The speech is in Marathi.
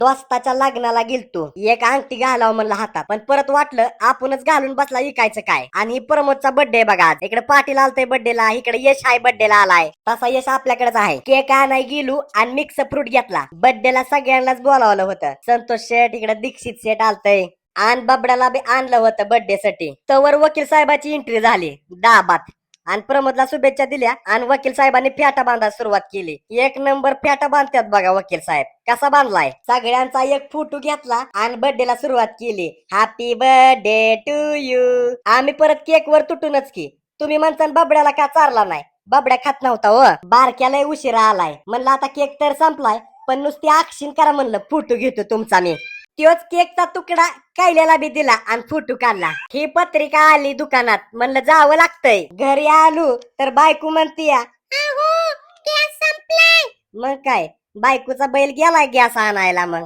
दोस्ताच्या लग्नाला गेलतो, एक अंगठी घालावं म्हणलं हातात, पण परत वाटलं आपणच घालून बसला इकायचं काय. आणि प्रमोदचा बर्थडे बघा आज. इकडे पाटील आलतय बर्थडेला, इकडे यश आहे बर्थडेला आलाय. तसा यश आपल्याकडेच आहे. केक आणाय गेलो आणि मिक्स फ्रूट घेतला. बर्थडेला सगळ्यांनाच बोलावलं होतं. संतोष शेठ, इकडे दीक्षित शेठ आलतय आणि बबड्याला बी आणलं होतं बर्थडे साठी. तवर वकील साहेबाची एंट्री झाली दाबात आणि प्रमोदला शुभेच्छा दिल्या आणि वकील साहेबांनी फेटा बांधायला सुरुवात केली. एक नंबर फेटा बांधतात बघा वकील साहेब. कसा बांधलाय. सगळ्यांचा एक फोटो घेतला आणि बर्थडेला सुरुवात केली. Happy birthday to you. आम्ही परत केक वर तुटूनच की. तुम्ही म्हणता बबड्याला का चारला नाही. बबड्या खात नव्हता हो. बारक्याला उशिरा आलाय. म्हणलं आता केक तर संपलाय, पण नुसती आक्षिण करा म्हणलं, फोटो घेतो तुमचा मी. त्योच केकचा तुकडा कायल्याला बी दिला आणि फोटो काढला. ही पत्रिका आली दुकानात, म्हणलं जावं लागतंय. घरी आलो तर बायको म्हणतीया, अहो गॅस संपलाय. मग काय, बायकोचा बैल गेलाय गॅस आणायला. मग